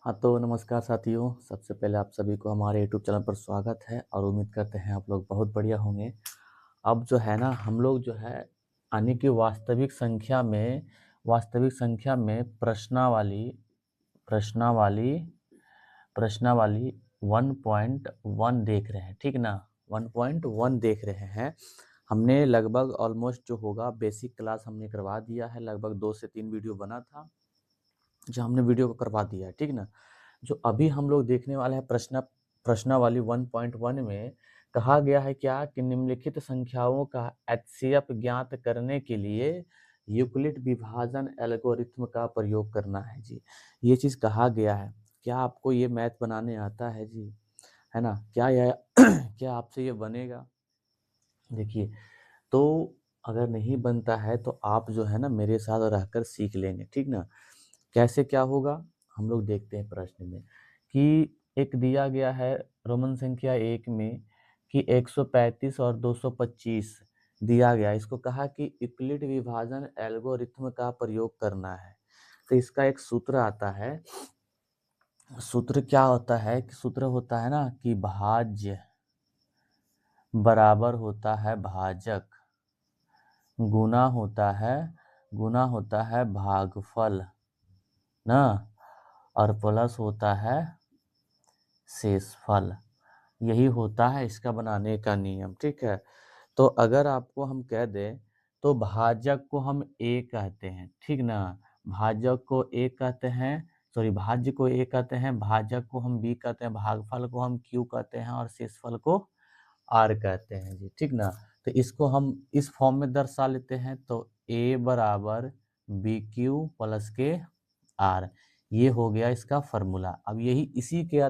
हाँ, तो नमस्कार साथियों। सबसे पहले आप सभी को हमारे यूट्यूब चैनल पर स्वागत है और उम्मीद करते हैं आप लोग बहुत बढ़िया होंगे। अब जो है ना हम लोग जो है यानी कि वास्तविक संख्या में प्रश्नावली प्रश्नावली 1.1 देख रहे हैं, ठीक ना? 1.1 देख रहे हैं। हमने लगभग ऑलमोस्ट जो होगा बेसिक क्लास हमने करवा दिया है, लगभग 2 से 3 वीडियो बना था, जो हमने वीडियो को करवा दिया है, ठीक ना? जो अभी हम लोग देखने वाले हैं प्रश्नावली 1.1 में कहा गया है क्या कि निम्नलिखित संख्याओं का एचसीएफ ज्ञात करने के लिए यूक्लिड विभाजन एल्गोरिथ्म का प्रयोग करना है जी। ये चीज़ कहा गया है। क्या आपको ये मैथ बनाने आता है जी? है ना? क्या यह क्या आपसे ये बनेगा? देखिए, तो अगर नहीं बनता है तो आप जो है ना मेरे साथ रहकर सीख लेंगे, ठीक ना? कैसे क्या होगा हम लोग देखते हैं प्रश्न में कि एक दिया गया है रोमन संख्या 1 में कि 135 और 225 दिया गया। इसको कहा कि यूक्लिड विभाजन एल्गोरिथ्म का प्रयोग करना है। तो इसका एक सूत्र आता है। सूत्र क्या होता है कि सूत्र होता है ना कि भाज्य बराबर होता है भाजक, गुना होता है भागफल ना, और प्लस होता है शेषफल। यही होता है इसका बनाने का नियम, ठीक है? तो अगर आपको हम कह दें तो भाजक को हम ए कहते हैं, ठीक ना? भाजक को ए कहते हैं, सॉरी भाज्य को ए कहते हैं, भाजक को हम बी कहते हैं, भागफल को हम क्यू कहते हैं और शेषफल को आर कहते हैं जी, ठीक ना? तो इसको हम इस फॉर्म में दर्शा लेते हैं तो ए बराबर बी क्यू प्लस के आर, ये हो गया इसका फॉर्मूला। अब इसी के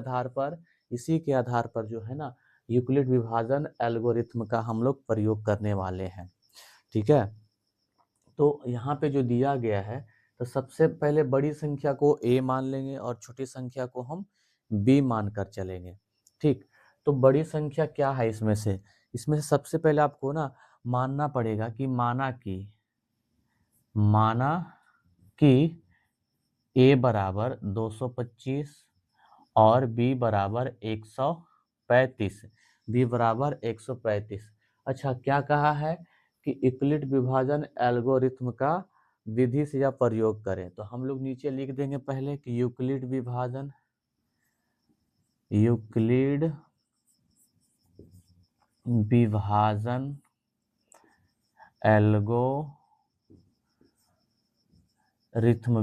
आधार पर जो है ना यूक्लिड विभाजन एल्गोरिथ्म का हम लोग प्रयोग करने वाले हैं, ठीक है? तो यहाँ पे जो दिया गया है तो सबसे पहले बड़ी संख्या को a मान लेंगे और छोटी संख्या को हम b मान कर चलेंगे, ठीक? तो बड़ी संख्या क्या है इसमें से सबसे पहले आपको ना मानना पड़ेगा कि माना कि a बराबर 225 और b बराबर 135, b बराबर 135। अच्छा, क्या कहा है कि यूक्लिड विभाजन एल्गोरिथ्म का विधि से या प्रयोग करें। तो हम लोग नीचे लिख देंगे पहले कि यूक्लिड विभाजन एल्गोरिथ्म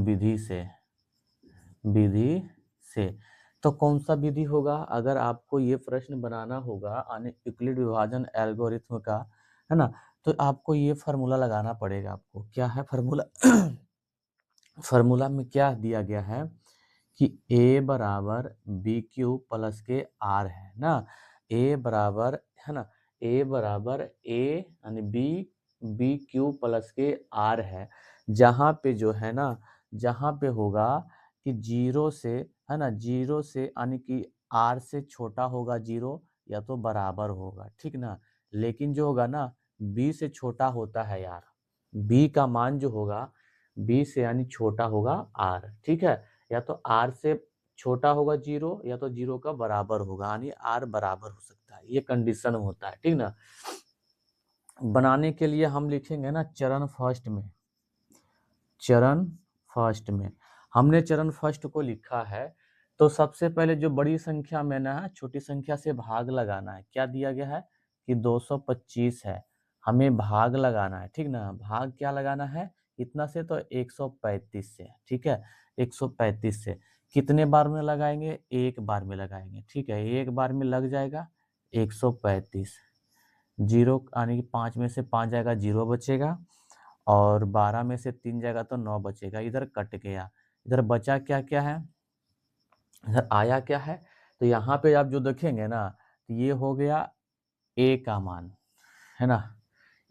विधि से। तो कौन सा विधि होगा? अगर आपको ये प्रश्न बनाना होगा यूक्लिड विभाजन एल्गोरिथ्म का, है ना, तो आपको ये फार्मूला लगाना पड़ेगा। आपको क्या है फार्मूला? फार्मूला में क्या दिया गया है कि a बराबर बी क्यू प्लस के आर है ना। a बराबर है ना, a बराबर a यानी बी क्यू प्लस के आर है। जहाँ पे जो है ना, जहाँ पे होगा कि जीरो से, है ना, जीरो से यानी कि आर से छोटा होगा जीरो या तो बराबर होगा, ठीक ना? लेकिन जो होगा ना बी से छोटा होता है यार, बी का मान जो होगा बी से यानी छोटा होगा आर, ठीक है? या तो आर से छोटा होगा जीरो या तो जीरो का बराबर होगा, यानी आर बराबर हो सकता है, ये कंडीशन होता है, ठीक ना? बनाने के लिए हम लिखेंगे ना चरण फर्स्ट में हमने चरण फर्स्ट को लिखा है। तो सबसे पहले जो बड़ी संख्या में ना छोटी संख्या से भाग लगाना है। क्या दिया गया है कि 225 है, हमें भाग लगाना है, ठीक ना? भाग क्या लगाना है इतना से? तो 135 से, ठीक है? 135 से कितने बार में लगाएंगे? एक बार में लगाएंगे, ठीक है? एक बार में लग जाएगा 135। जीरो यानी कि 5 में से 5 जाएगा, जीरो बचेगा, और 12 में से 3 जाएगा तो 9 बचेगा। इधर कट गया, इधर बचा क्या क्या है, इधर आया क्या है? तो यहाँ पे आप जो देखेंगे ना तो ये हो गया a का मान, है ना?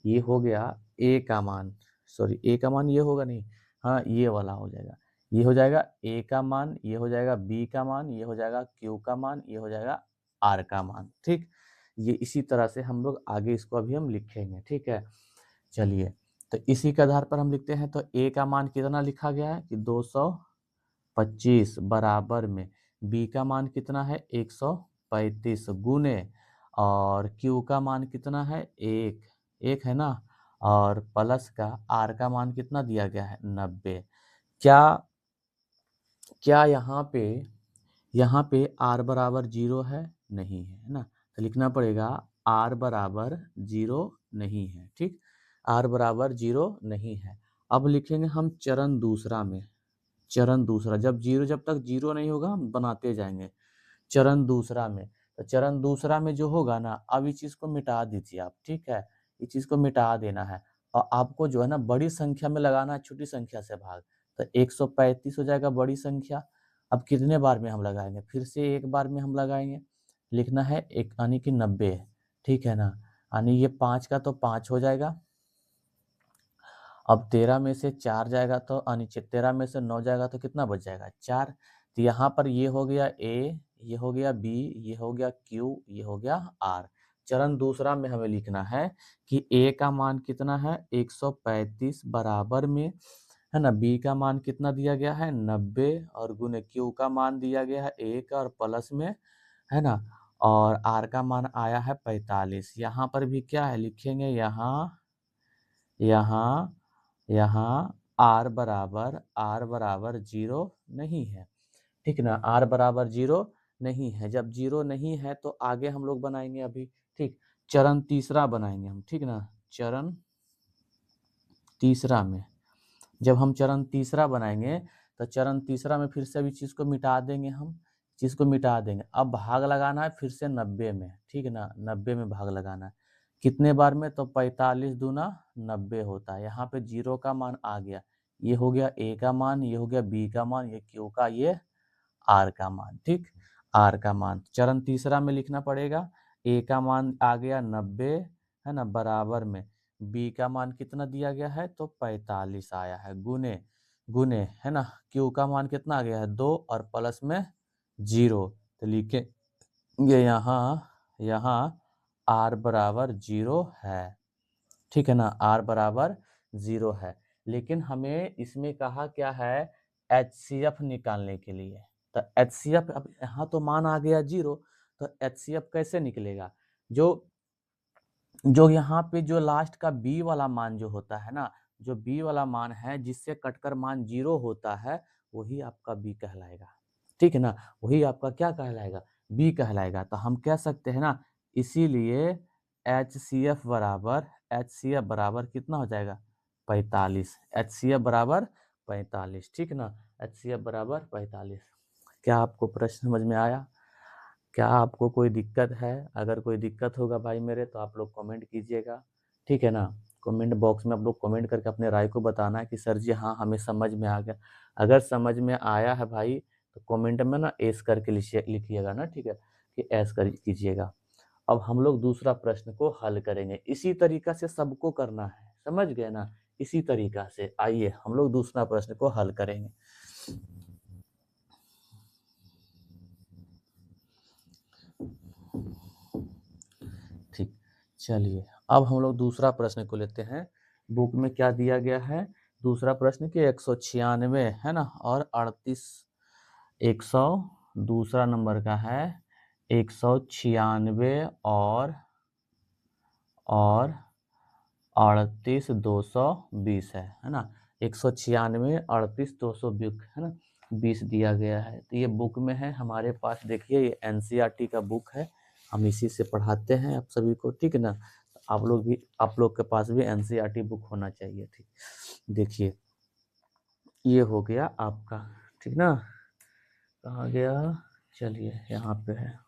ये हो गया a का मान, सॉरी a का मान ये होगा नहीं, हाँ ये वाला हो जाएगा। ये हो जाएगा a का मान, ये हो जाएगा b का मान, ये हो जाएगा q का मान, ये हो जाएगा r का मान, ठीक? ये इसी तरह से हम लोग आगे इसको अभी हम लिखेंगे, ठीक है? चलिए, तो इसी के आधार पर हम लिखते हैं। तो a का मान कितना लिखा गया है कि 25 बराबर में b का मान कितना है 135 गुने और q का मान कितना है 1 है ना, और प्लस का r का मान कितना दिया गया है 90। क्या क्या यहाँ पे r बराबर 0 है? नहीं है, है ना, तो लिखना पड़ेगा r बराबर 0 नहीं है। ठीक, r बराबर 0 नहीं है। अब लिखेंगे हम चरण दूसरा में, चरण दूसरा जब तक 0 नहीं होगा हम बनाते जाएंगे। चरण दूसरा में, तो चरण दूसरा में जो होगा ना, अब इस चीज को मिटा दीजिए आप। ठीक है, इस चीज को मिटा देना है और आपको जो है ना बड़ी संख्या में लगाना है छोटी संख्या से भाग, तो 135 हो जाएगा बड़ी संख्या। अब कितने बार में हम लगाएंगे? फिर से एक बार में हम लगाएंगे। लिखना है एक यानी कि 90। ठीक है ना, यानी ये 5 का तो 5 हो जाएगा। अब 13 में से 4 जाएगा तो यानी 13 में से 9 जाएगा तो कितना बच जाएगा? 4। तो यहाँ पर ये हो गया ए, ये हो गया बी, ये हो गया क्यू, ये हो गया आर। चरण दूसरा में हमें लिखना है कि ए का मान कितना है 135 बराबर में, है ना, बी का मान कितना दिया गया है 90 और गुने क्यू का मान दिया गया है 1 और प्लस में, है ना, और आर का मान आया है 45। यहाँ पर भी क्या है लिखेंगे, यहाँ यहाँ यहाँ आर बराबर 0 नहीं है। ठीक ना, आर बराबर 0 नहीं है। जब 0 नहीं है तो आगे हम लोग बनाएंगे अभी। ठीक, चरण तीसरा बनाएंगे हम। ठीक ना, चरण तीसरा में जब हम चरण तीसरा बनाएंगे तो चरण तीसरा में फिर से अभी चीज को मिटा देंगे, हम चीज को मिटा देंगे। अब भाग लगाना है फिर से 90 में। ठीक है ना, 90 में भाग लगाना है। कितने बार में? तो 45 दूना 90 होता है। यहाँ पे 0 का मान आ गया, ये हो गया ए का मान, ये हो गया बी का मान, ये क्यू का, ये आर का मान। ठीक, आर का मान चरण तीसरा में लिखना पड़ेगा। ए का मान आ गया 90, है ना, बराबर में बी का मान कितना दिया गया है तो 45 आया है, गुने गुने, है ना, क्यू का मान कितना आ गया है 2 और प्लस में 0। तो लिखेंगे यहाँ आर बराबर 0 है। ठीक है ना, आर बराबर 0 है। लेकिन हमें इसमें कहा क्या है, HCF निकालने के लिए। तो HCF, अब यहाँ तो मान आ गया 0, तो HCF कैसे निकलेगा? जो जो यहाँ पे जो लास्ट का बी वाला मान जो होता है ना, जो बी वाला मान है जिससे कटकर मान 0 होता है, वही आपका बी कहलाएगा। ठीक है ना, वही आपका क्या कहलाएगा? बी कहलाएगा। तो हम कह सकते हैं ना, इसीलिए HCF बराबर कितना हो जाएगा 45। HCF बराबर 45। ठीक है ना, HCF बराबर 45। क्या आपको प्रश्न समझ में आया? क्या आपको कोई दिक्कत है? अगर कोई दिक्कत होगा भाई मेरे, तो आप लोग कमेंट कीजिएगा। ठीक है ना, कमेंट बॉक्स में आप लोग कमेंट करके अपने राय को बताना है कि सर जी हाँ हमें समझ में आ गया। अगर समझ में आया है भाई तो कमेंट में ना एस करके लिखिएगा ना, ठीक है, कि एस कर कीजिएगा। अब हम लोग दूसरा प्रश्न को हल करेंगे। इसी तरीका से सबको करना है, समझ गए ना? इसी तरीका से आइए हम लोग दूसरा प्रश्न को हल करेंगे। ठीक, चलिए अब हम लोग दूसरा प्रश्न को लेते हैं। बुक में क्या दिया गया है? दूसरा प्रश्न कि 196, है ना, और 38, 100 दूसरा नंबर का है 196 और 38,220 है ना। 196, 38,220, है ना, 20 दिया गया है। तो ये बुक में है हमारे पास। देखिए ये NCERT का बुक है, हम इसी से पढ़ाते हैं आप सभी को। ठीक है ना, आप लोग के पास भी NCERT बुक होना चाहिए। ठीक, देखिए ये हो गया आपका। ठीक ना, कहाँ गया? चलिए यहाँ पे है,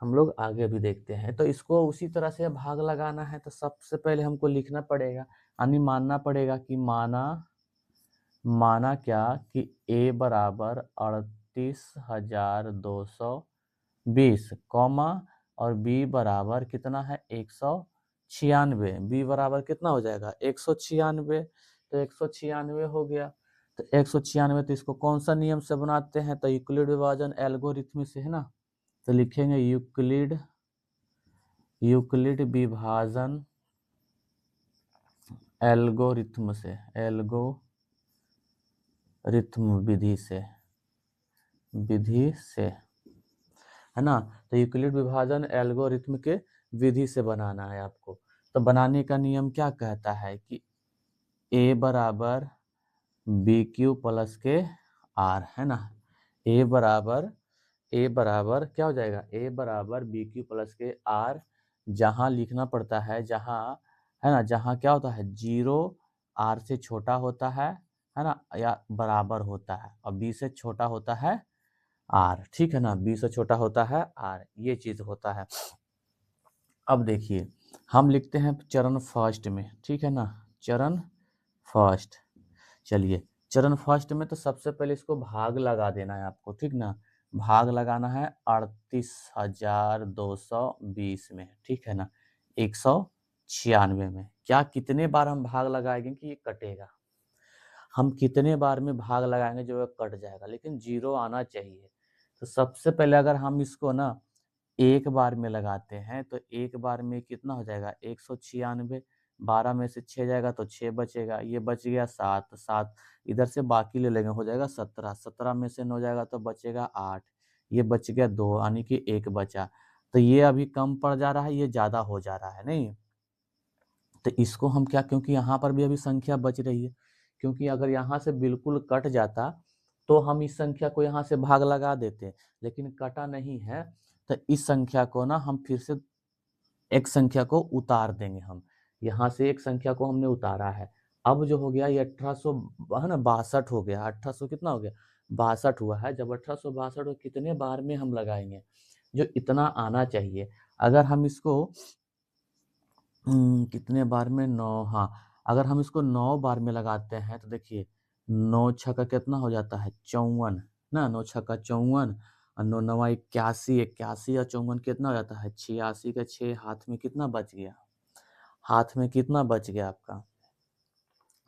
हम लोग आगे भी देखते हैं। तो इसको उसी तरह से भाग लगाना है, तो सबसे पहले हमको लिखना पड़ेगा, यानी मानना पड़ेगा कि माना क्या कि A बराबर 38,220, कॉमा, और B बराबर कितना है 196। B बराबर कितना हो जाएगा 196। तो 196 हो गया। तो 196, तो इसको कौन सा नियम से बनाते हैं? तो यूक्लिड विभाजन एल्गोरिथ्म से, है ना। तो लिखेंगे यूक्लिड विभाजन एल्गोरिथ्म से, रिथम विधि से है ना। तो यूक्लिड विभाजन एल्गोरिथम के विधि से बनाना है आपको। तो बनाने का नियम क्या कहता है कि a बराबर बी क्यू प्लस के आर, है ना। a बराबर क्या हो जाएगा, a बराबर बी क्यू प्लस के आर। जहां लिखना पड़ता है, जहां है ना, जहां क्या होता है, 0 आर से छोटा होता है ना, या बराबर होता है, और बी से छोटा होता है आर, ठीक है ना, बी से छोटा होता है आर, ये चीज होता है। अब देखिए हम लिखते हैं चरण फर्स्ट में, ठीक है ना, चरण फर्स्ट। चलिए चरण फर्स्ट में तो सबसे पहले इसको भाग लगा देना है आपको, ठीक ना। भाग लगाना है 38,220 में, ठीक है ना, 196 में। क्या कितने बार हम भाग लगाएंगे कि ये कटेगा, हम कितने बार में भाग लगाएंगे जो कट जाएगा, लेकिन 0 आना चाहिए। तो सबसे पहले अगर हम इसको ना एक बार में लगाते हैं तो एक बार में कितना हो जाएगा, 196। 12 में से 6 जाएगा तो 6 बचेगा, ये बच गया 7। 7 इधर से बाकी ले लेंगे, हो जाएगा 17। 17 में से 9 जाएगा तो बचेगा 8, ये बच गया 2, यानी कि 1 बचा। तो ये अभी कम पड़ जा रहा है, ये ज़्यादा हो जा रहा है, नहीं। तो इसको हम क्या, क्योंकि यहाँ पर भी अभी संख्या बच रही है, क्योंकि अगर यहाँ से बिल्कुल कट जाता तो हम इस संख्या को यहाँ से भाग लगा देते, लेकिन कटा नहीं है। तो इस संख्या को ना हम फिर से एक संख्या को उतार देंगे, हम यहाँ से एक संख्या को हमने उतारा है। अब जो हो गया ये 1800 है ना, 62 हो गया। 1800 कितना हो गया, 62 हुआ है। जब 1862 कितने बार में हम लगाएंगे, जो इतना आना चाहिए। अगर हम इसको कितने बार में, 9, हाँ, अगर हम इसको 9 बार में लगाते हैं तो देखिए 9 छक्का कितना हो जाता है, 54 ना, 9 छक्का 54, और 9 नवा 81, 81 और 54 कितना हो जाता है, 86 का 6, हाथ में कितना बच गया, हाथ में कितना बच गया आपका,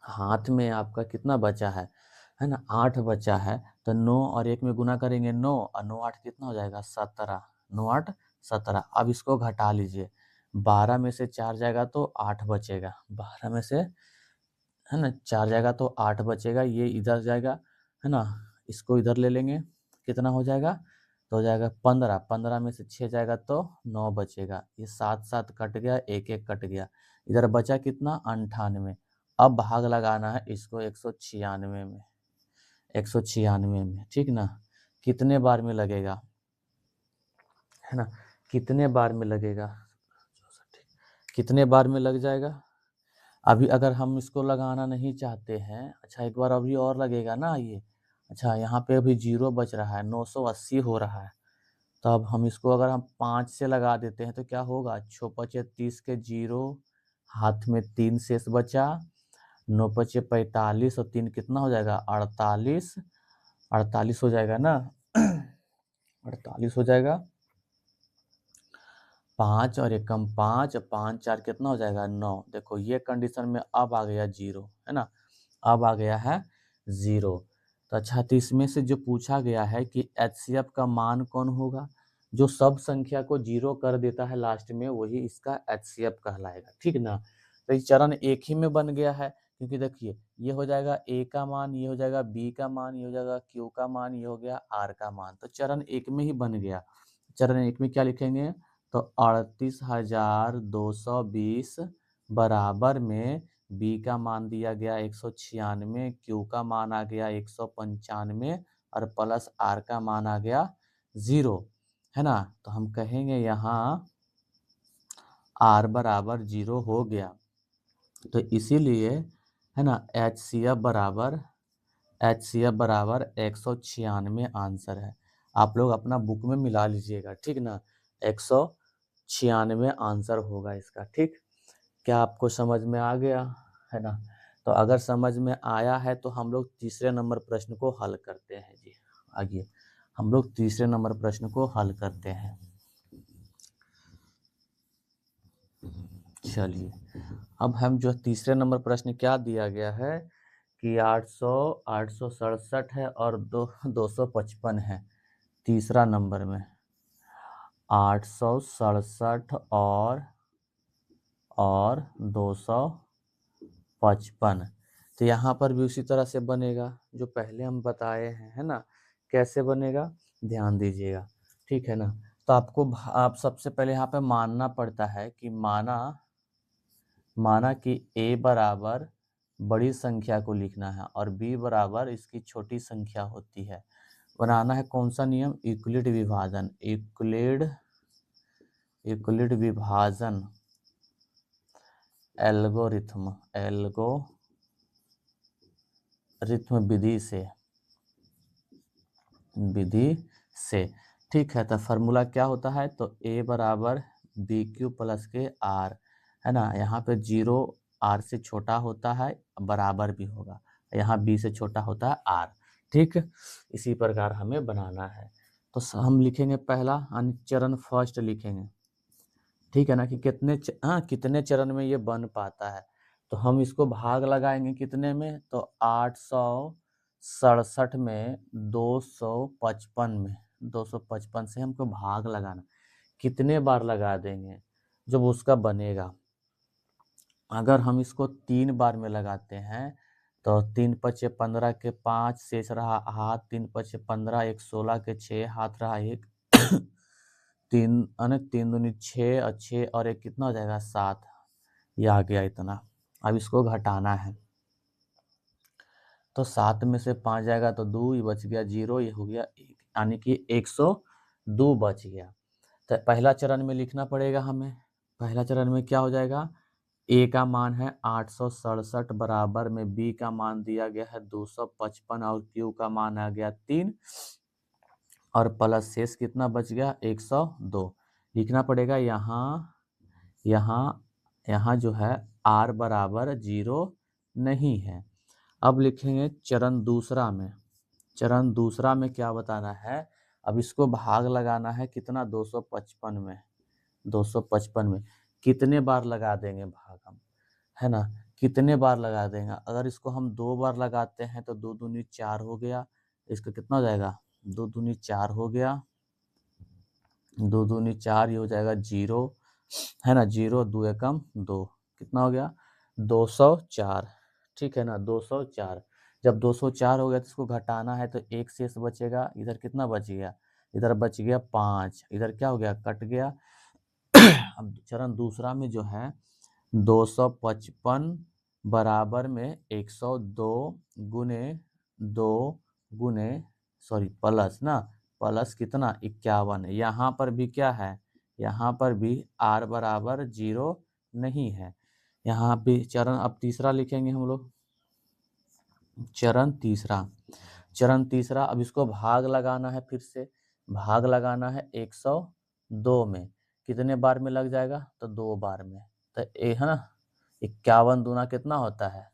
हाथ में आपका कितना बचा है ना, 8 बचा है। तो 9 और 1 में गुना करेंगे 9, और 9 8 कितना हो जाएगा, 17। 9 8 17। अब इसको घटा लीजिए, 12 में से 4 जाएगा तो 8 बचेगा, 12 में से है ना 4 जाएगा तो 8 बचेगा, ये इधर जाएगा, है ना, इसको इधर ले लेंगे, कितना हो जाएगा, तो हो जाएगा 15। 15 में से 6 जाएगा तो 9 बचेगा, ये 7 7 कट गया, 1 1 कट गया, इधर बचा कितना, 98। अब भाग लगाना है इसको 196 में, 196 में, ठीक ना। कितने बार में लगेगा, है ना, कितने बार में लगेगा, कितने बार में लग जाएगा। अभी अगर हम इसको लगाना नहीं चाहते हैं, अच्छा एक बार अभी और लगेगा ना ये, अच्छा यहाँ पे अभी 0 बच रहा है, 980 हो रहा है। तो अब हम इसको अगर हम 5 से लगा देते हैं तो क्या होगा, 6 पचे 30 के 0, हाथ में 3 शेष बचा, 9 पचे 45 और 3 कितना हो जाएगा, 48। 48 हो जाएगा ना, 48 हो जाएगा। 5 और 1 कम 5, 5 4 कितना हो जाएगा, 9। देखो ये कंडीशन में अब आ गया 0, है ना, अब आ गया है 0। तो अच्छा, तो इसमें से जो पूछा गया है कि एचसीएफ का मान कौन होगा, जो सब संख्या को 0 कर देता है लास्ट में, वही इसका एचसीएफ कहलाएगा, ठीक ना। तो ये चरण एक ही में बन गया है, क्योंकि देखिए ये हो जाएगा ए का मान, ये हो जाएगा बी का मान, ये हो जाएगा क्यू का मान, ये हो गया आर का मान। तो चरण एक में ही बन गया। चरण एक में क्या लिखेंगे, तो 38,220 बराबर में बी का मान दिया गया 196, क्यू का मान आ गया 195, और प्लस आर का मान आ गया 0, है ना। तो हम कहेंगे यहाँ आर बराबर 0 हो गया। तो इसीलिए है ना एच सी एफ बराबर 196 आंसर है। आप लोग अपना बुक में मिला लीजिएगा, ठीक ना, 196 आंसर होगा इसका, ठीक। क्या आपको समझ में आ गया, है ना। तो अगर समझ में आया है तो हम लोग तीसरे नंबर प्रश्न को हल करते हैं जी। आगे हम लोग तीसरे नंबर प्रश्न को हल करते हैं। चलिए अब हम जो तीसरे नंबर प्रश्न क्या दिया गया है कि 867 है और 255 है। तीसरा नंबर में 867 और 255, तो यहाँ पर भी उसी तरह से बनेगा जो पहले हम बताए हैं, है ना। कैसे बनेगा ध्यान दीजिएगा, ठीक है ना। तो आपको आप सबसे पहले यहाँ पे मानना पड़ता है कि माना कि a बराबर बड़ी संख्या को लिखना है और b बराबर इसकी छोटी संख्या होती है। बनाना है कौन सा नियम, यूक्लिड विभाजन, यूक्लिड विभाजन एल्गोरिथम विधि से, ठीक है। तो फार्मूला क्या होता है, तो a बराबर बी क्यू प्लस के आर, है ना। यहाँ पे 0 r से छोटा होता है, बराबर भी होगा, यहाँ b से छोटा होता है r, ठीक। इसी प्रकार हमें बनाना है। तो हम लिखेंगे पहला चरण फर्स्ट लिखेंगे, ठीक है ना, कि कितने चरण में ये बन पाता है। तो हम इसको भाग लगाएंगे कितने में, तो 867 में 255 में, 255 से हमको भाग लगाना। कितने बार लगा देंगे जब उसका बनेगा। अगर हम इसको 3 बार में लगाते हैं तो 3 पचे 15 के 5 शेष रहा हाथ, 3 पचे 15, 1 16 के 6 हाथ रहा 1 3 3 दूनी 6 और 6 और 1 कितना हो जाएगा 7, ये आ गया इतना। अब इसको घटाना है तो 7 में से 5 जाएगा तो 2, ये बच गया 0, ये हो गया 1, यानी कि 102 बच गया। तो पहला चरण में लिखना पड़ेगा हमें। पहला चरण में क्या हो जाएगा, ए का मान है 867 बराबर में बी का मान दिया गया है 255 और क्यू का मान आ गया 3 और प्लस शेष कितना बच गया 102। लिखना पड़ेगा यहाँ जो है r बराबर 0 नहीं है। अब लिखेंगे चरण दूसरा में। चरण दूसरा में क्या बताना है, अब इसको भाग लगाना है कितना 255 में, 255 में कितने बार लगा देंगे भाग हम, है ना, कितने बार लगा देंगे। अगर इसको हम 2 बार लगाते हैं तो 2 दूनी 4 हो गया, इसका कितना हो जाएगा 2 दूनी 4 हो गया, 2 दूनी 4, ये हो जाएगा 0, है ना, 0 2 एकम 2, कितना हो गया 204, ठीक है ना 204। जब 204 हो गया तो इसको घटाना है तो 1 शेष बचेगा, इधर कितना बच गया, इधर बच गया 5, इधर क्या हो गया कट गया। अब चरण दूसरा में जो है 255 बराबर में 102 गुने 2 गुने प्लस ना, प्लस कितना 51। यहाँ पर भी क्या है, यहाँ पर भी r बराबर 0 नहीं है। यहाँ भी चरण अब तीसरा लिखेंगे हम लोग, चरण तीसरा। अब इसको भाग लगाना है, फिर से भाग लगाना है 102 में, कितने बार में लग जाएगा, तो 2 बार में। तो ये है ना 51 दूना कितना होता है,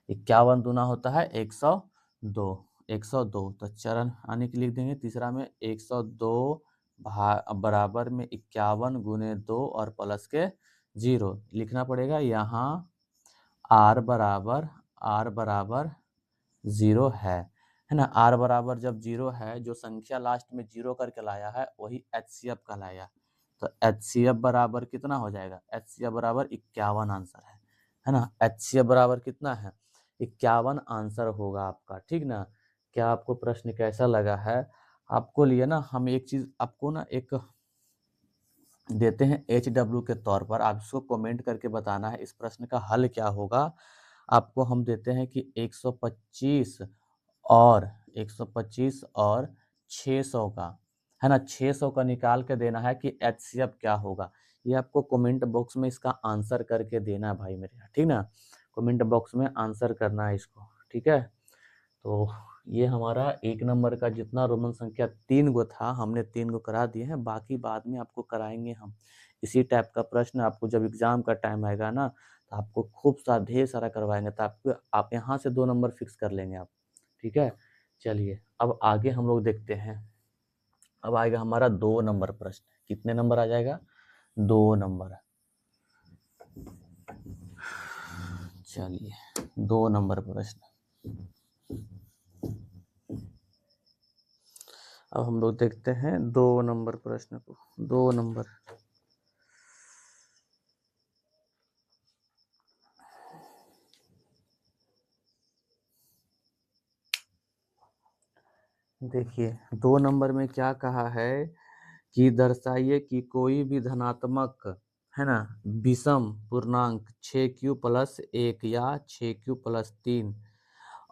51 दूना होता है 102। तो चरण आने के लिख देंगे तीसरा में 102 बराबर में 51 गुने 2 और प्लस के 0। लिखना पड़ेगा यहाँ r बराबर 0 है ना। r बराबर जब 0 है, जो संख्या लास्ट में 0 करके लाया है वही HCF कहलाया। तो HCF बराबर कितना हो जाएगा, HCF बराबर 51 आंसर है ना। HCF बराबर कितना है 51 आंसर होगा आपका, ठीक ना। क्या आपको प्रश्न कैसा लगा है, आपको लिए ना हम एक चीज आपको ना एक देते हैं HW के तौर पर, आप इसको कमेंट करके बताना है इस प्रश्न का हल क्या होगा। आपको हम देते हैं कि 125 और 600 का, है ना, 600 का निकाल के देना है कि HCF क्या होगा। ये आपको कमेंट बॉक्स में इसका आंसर करके देना है भाई मेरे, ठीक ना, कमेंट बॉक्स में आंसर करना है इसको, ठीक है। तो ये हमारा 1 नंबर का जितना रोमन संख्या 3 गो था, हमने 3 गो करा दिए हैं, बाकी बाद में आपको कराएंगे हम। इसी टाइप का प्रश्न आपको जब एग्जाम का टाइम आएगा ना, तो आपको खूब सा ढेर सारा करवाएंगे, तो आप यहाँ से 2 नंबर फिक्स कर लेंगे आप, ठीक है। चलिए अब आगे हम लोग देखते हैं। अब आएगा हमारा 2 नंबर प्रश्न, कितने नंबर आ जाएगा 2 नंबर। चलिए 2 नंबर प्रश्न, अब हम लोग देखते हैं 2 नंबर प्रश्न को। 2 नंबर, देखिए 2 नंबर में क्या कहा है कि दर्शाइए कि कोई भी धनात्मक, है ना, विषम पूर्णांक 6q प्लस 1 या 6q प्लस 3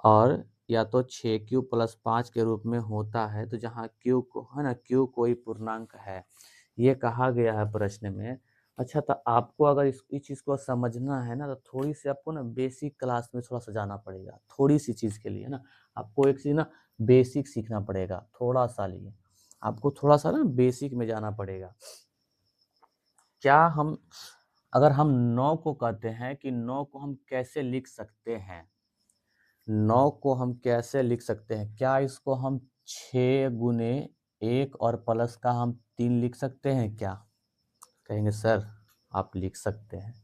और या तो 6q प्लस 5 के रूप में होता है। तो जहाँ q को, है ना, q कोई पूर्णांक है, ये कहा गया है प्रश्न में। अच्छा, तो आपको अगर इस चीज़ को समझना है ना, तो थोड़ी सी आपको ना बेसिक क्लास में थोड़ा सा जाना पड़ेगा, थोड़ी सी चीज़ के लिए, है ना। आपको एक चीज़ ना बेसिक सीखना पड़ेगा, थोड़ा सा लिए आपको थोड़ा सा ना बेसिक में जाना पड़ेगा। क्या हम, अगर हम 9 को कहते हैं कि 9 को हम कैसे लिख सकते हैं, 9 को हम कैसे लिख सकते हैं, क्या इसको हम 6 गुने 1 और प्लस का हम 3 लिख सकते हैं क्या? कहेंगे सर आप लिख सकते हैं,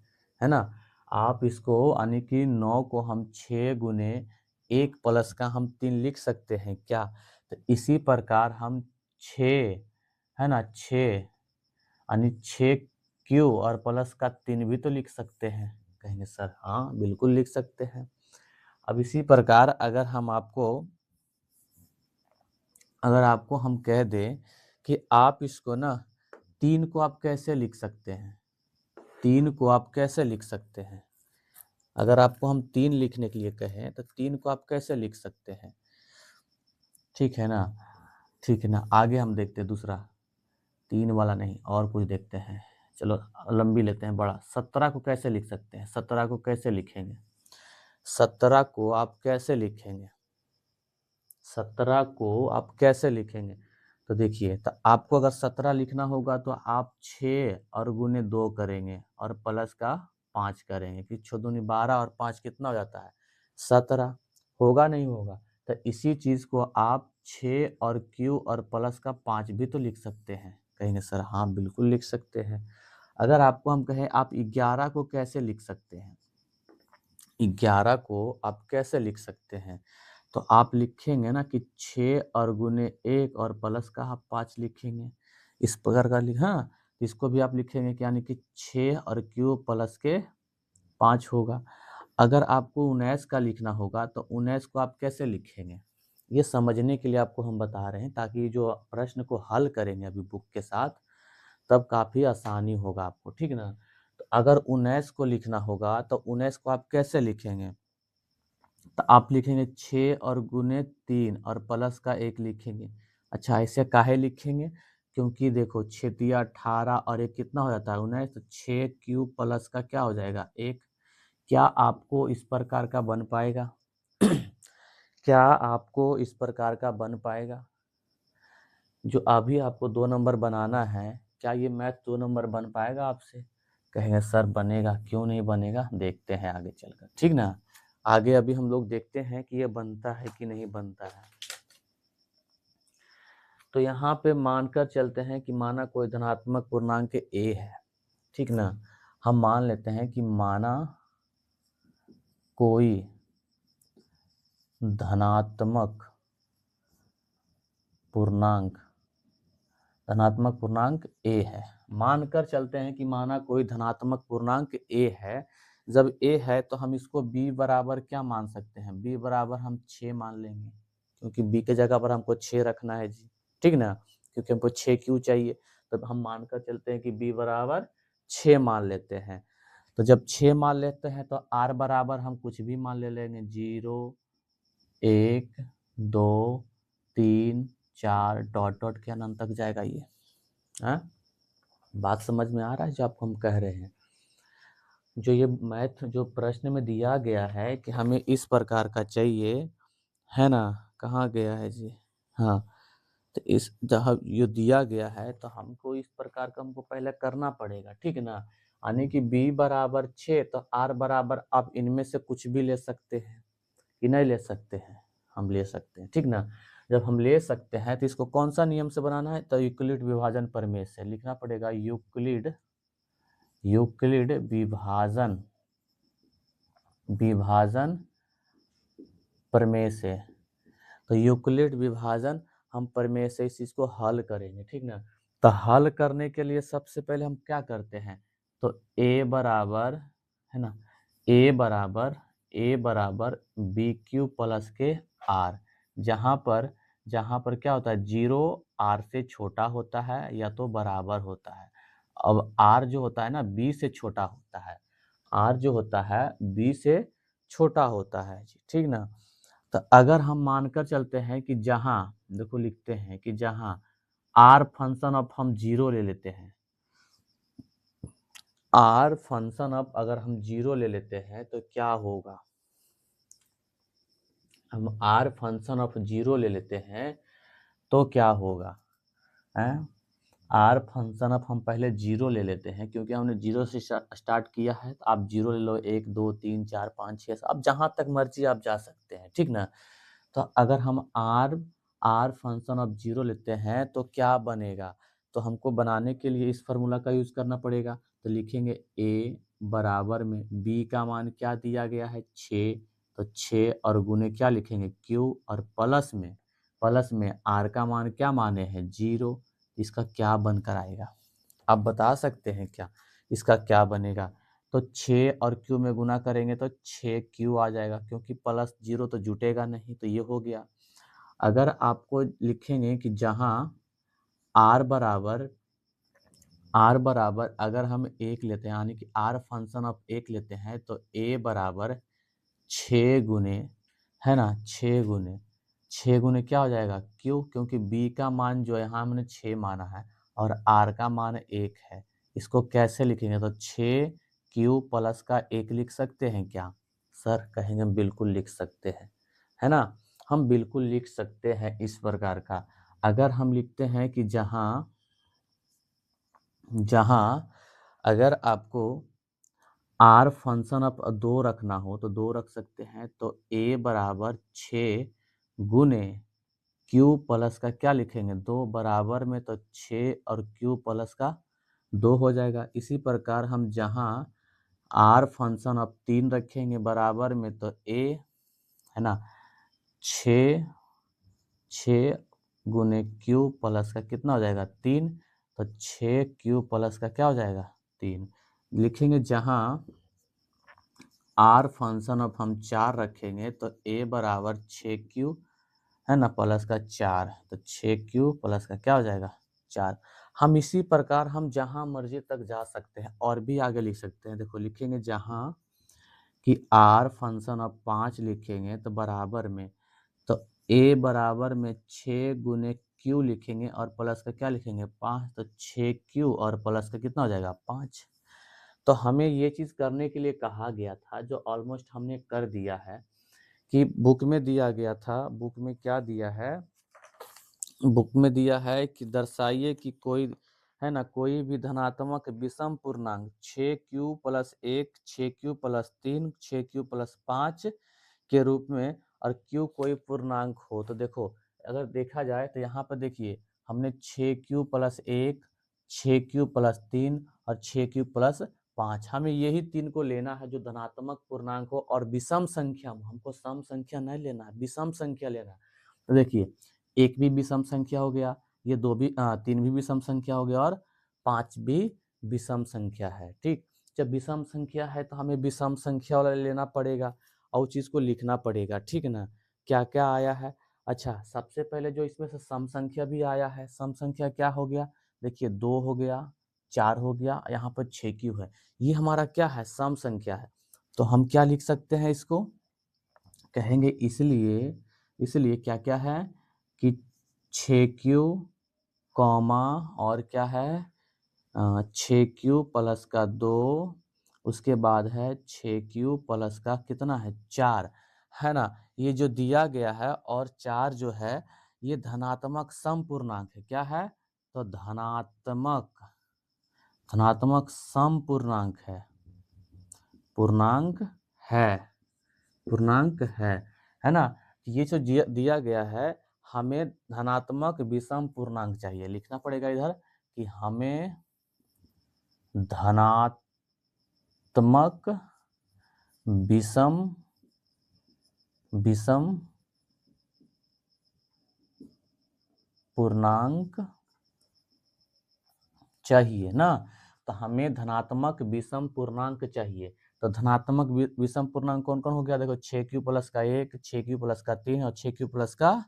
है ना। आप इसको यानी कि 9 को हम 6 गुने 1 प्लस का हम 3 लिख सकते हैं क्या? तो इसी प्रकार हम 6, है ना, 6 यानी 6q और प्लस का 3 भी तो लिख सकते हैं। कहेंगे सर हाँ बिल्कुल लिख सकते हैं। अब इसी प्रकार अगर आपको हम कह दें कि आप इसको ना 3 को आप कैसे लिख सकते हैं, 3 को आप कैसे लिख सकते हैं, अगर आपको हम 3 लिखने के लिए कहें तो 3 को आप कैसे लिख सकते हैं? ठीक है ना, ठीक है ना। आगे हम देखते हैं दूसरा, 3 वाला नहीं और कुछ देखते हैं। चलो लंबी लेते हैं, बड़ा। 17 को कैसे लिख सकते हैं, 17 को कैसे लिखेंगे, 17 को आप कैसे लिखेंगे, 17 को आप कैसे लिखेंगे? तो देखिए, तो आपको अगर 17 लिखना होगा तो आप 6 और गुने 2 करेंगे और प्लस का 5 करेंगे कि 6 दूनी 12 और 5 कितना हो जाता है 17, होगा नहीं होगा? तो इसी चीज़ को आप 6 और q और प्लस का 5 भी तो लिख सकते हैं। कहेंगे सर हाँ बिल्कुल लिख सकते हैं। अगर आपको हम कहें आप 11 को कैसे लिख सकते हैं, 11 को आप कैसे लिख सकते हैं? तो आप लिखेंगे ना कि 6 और गुने 1 और प्लस का आप 5 लिखेंगे, इस प्रकार का हाँ, इसको भी आप लिखेंगे कि यानी कि 6 और q प्लस के 5 होगा। अगर आपको 19 का लिखना होगा तो 19 को आप कैसे लिखेंगे, ये समझने के लिए आपको हम बता रहे हैं, ताकि जो प्रश्न को हल करेंगे अभी बुक के साथ तब काफ़ी आसानी होगा आपको, ठीक ना। तो अगर 19 को लिखना होगा तो 19 को आप कैसे लिखेंगे, तो आप लिखेंगे 6 और गुने 3 और प्लस का 1 लिखेंगे। अच्छा ऐसे काहे लिखेंगे, क्योंकि देखो 6 तिया 18 और 1 कितना हो जाता है 19, तो 6q प्लस का क्या हो जाएगा 1। क्या आपको इस प्रकार का बन पाएगा? क्या आपको इस प्रकार का बन पाएगा? जो अभी आपको 2 नंबर बनाना है, क्या ये मैथ 2 नंबर बन पाएगा आपसे? कहेंगे सर बनेगा, क्यों नहीं बनेगा, देखते हैं आगे चलकर, ठीक ना। आगे अभी हम लोग देखते हैं कि ये बनता है कि नहीं बनता है। तो यहाँ पे मानकर चलते हैं कि माना कोई धनात्मक पूर्णांक a है, ठीक ना। हम मान लेते हैं कि माना कोई धनात्मक पूर्णांक a है। मानकर चलते हैं कि माना कोई धनात्मक पूर्णांक a है। जब a है तो हम इसको b बराबर क्या मान सकते हैं, b बराबर हम 6 मान लेंगे, क्योंकि b के जगह पर हमको 6 रखना है जी, ठीक ना, क्योंकि हमको 6q चाहिए। तब हम मानकर चलते हैं कि b बराबर 6 मान लेते हैं। तो जब 6 मान लेते हैं तो r बराबर हम कुछ भी मान ले लेंगे, 0 1 2 3 4 डॉट डॉट के अनंत तक जाएगा ये। हाँ, बात समझ में आ रहा है जो आपको हम कह रहे हैं? जो ये मैथ जो प्रश्न में दिया गया है कि हमें इस प्रकार का चाहिए, है ना, कहाँ गया है जी, हाँ, तो इस जहाँ ये दिया गया है तो हमको इस प्रकार का हमको पहले करना पड़ेगा, ठीक ना। यानी कि b बराबर 6 तो r बराबर आप इनमें से कुछ भी ले सकते हैं कि नहीं ले सकते हैं, हम ले सकते हैं, ठीक ना। जब हम ले सकते हैं तो इसको कौन सा नियम से बनाना है, तो यूक्लिड विभाजन प्रमेय से लिखना पड़ेगा, यूक्लिड विभाजन प्रमेय से। तो यूक्लिड विभाजन हम प्रमेय से इस चीज को हल करेंगे, ठीक ना। तो हल करने के लिए सबसे पहले हम क्या करते हैं, तो a बराबर, है ना, a बराबर bq प्लस के r, जहाँ पर जहाँ पर क्या होता है, 0 r से छोटा होता है या तो बराबर होता है। अब r जो होता है ना b से छोटा होता है, r जो होता है b से छोटा होता है, ठीक ना। तो अगर हम मानकर चलते हैं कि जहाँ, देखो लिखते हैं कि जहाँ r फंक्शन ऑफ हम 0 ले लेते हैं, r फंक्शन ऑफ अगर हम 0 ले लेते हैं तो क्या होगा, हम r फंक्शन ऑफ 0 ले लेते हैं तो क्या होगा, हैं? r फंक्शन ऑफ हम पहले 0 ले लेते हैं, क्योंकि हमने 0 से स्टार्ट किया है, तो आप 0 ले लो, 1 2 3 4 5 6, अब जहाँ तक मर्जी आप जा सकते हैं, ठीक ना। तो अगर हम r फंक्शन ऑफ 0 लेते हैं तो क्या बनेगा, तो हमको बनाने के लिए इस फार्मूला का यूज करना पड़ेगा। तो लिखेंगे a बराबर में b का मान क्या दिया गया है 6, तो 6 और गुने क्या लिखेंगे q, और प्लस में r का मान क्या माने हैं 0, इसका क्या बनकर आएगा, आप बता सकते हैं क्या इसका क्या बनेगा। तो 6 और q में गुना करेंगे तो 6q आ जाएगा, क्योंकि प्लस 0 तो जुटेगा नहीं, तो ये हो गया। अगर आपको लिखेंगे कि जहाँ r बराबर अगर हम 1 लेते हैं, यानी कि r फंक्शन ऑफ 1 लेते हैं, तो a बराबर 6 गुने, है ना, 6 गुने क्या हो जाएगा q, क्योंकि b का मान जो है यहाँ हमने 6 माना है और r का मान 1 है। इसको कैसे लिखेंगे, तो 6q प्लस का 1 लिख सकते हैं क्या, सर कहेंगे बिल्कुल लिख सकते हैं, है ना, हम बिल्कुल लिख सकते हैं इस प्रकार का। अगर हम लिखते हैं कि जहाँ अगर आपको r फंक्शन ऑफ 2 रखना हो तो 2 रख सकते हैं, तो a बराबर 6 गुने q प्लस का क्या लिखेंगे 2 बराबर में, तो 6 और q प्लस का 2 हो जाएगा। इसी प्रकार हम जहाँ r फंक्शन ऑफ 3 रखेंगे बराबर में, तो a, है ना, 6 गुने q प्लस का कितना हो जाएगा 3, तो 6q प्लस का क्या हो जाएगा 3। लिखेंगे जहाँ r फंक्शन ऑफ हम 4 रखेंगे, तो a बराबर 6q, है ना, प्लस का 4, तो 6q प्लस का क्या हो जाएगा 4। हम इसी प्रकार हम जहाँ मर्जी तक जा सकते हैं और भी आगे लिख सकते हैं। देखो लिखेंगे जहाँ कि r फंक्शन ऑफ 5 लिखेंगे तो बराबर में, तो a बराबर में 6 गुने q लिखेंगे और प्लस का क्या लिखेंगे 5, तो 6q और प्लस का कितना हो जाएगा 5। तो हमें ये चीज़ करने के लिए कहा गया था, जो ऑलमोस्ट हमने कर दिया है, कि बुक में दिया गया था, बुक में क्या दिया है, बुक में दिया है कि दर्शाइए कि कोई, है ना, कोई भी धनात्मक विषम पूर्णांक 6q plus 1, 6q plus 3, 6q plus 5 के रूप में, और q कोई पूर्णांक हो। तो देखो अगर देखा जाए तो यहाँ पर देखिए हमने 6q प्लस 1, 6q प्लस 3 और 6q प्लस 5, हमें यही 3 को लेना है जो धनात्मक पूर्णांक हो और विषम संख्या, हमको सम संख्या नहीं लेना है, विषम संख्या लेना है। तो देखिए 1 भी विषम संख्या हो गया, ये 3 भी विषम संख्या हो गया, और 5 भी विषम संख्या है, ठीक। जब विषम संख्या है तो हमें विषम संख्या वाला लेना पड़ेगा और उस चीज़ को लिखना पड़ेगा, ठीक ना। क्या क्या आया है, अच्छा सबसे पहले जो इसमें से सम संख्या भी आया है, सम संख्या क्या हो गया, देखिए 2 हो गया, 4 हो गया, यहाँ पर 6q है, ये हमारा क्या है सम संख्या है। तो हम क्या लिख सकते हैं इसको, कहेंगे इसलिए क्या क्या है कि 6q कॉमा और क्या है 6q प्लस का 2, उसके बाद है 6q प्लस का कितना है 4, है ना। ये जो दिया गया है और 4 जो है ये धनात्मक सम पूर्णांक है, क्या है, तो धनात्मक सम पूर्णांक है, पूर्णांक है ना। ये जो दिया गया है, हमें धनात्मक विषम पूर्णांक चाहिए, लिखना पड़ेगा इधर कि हमें धनात्मक विषम पूर्णांक चाहिए ना। तो हमें धनात्मक विषम पूर्णांक चाहिए, तो धनात्मक विषम पूर्णांक कौन कौन हो गया, देखो 6q प्लस का 1, 6q प्लस का 3 और 6q प्लस का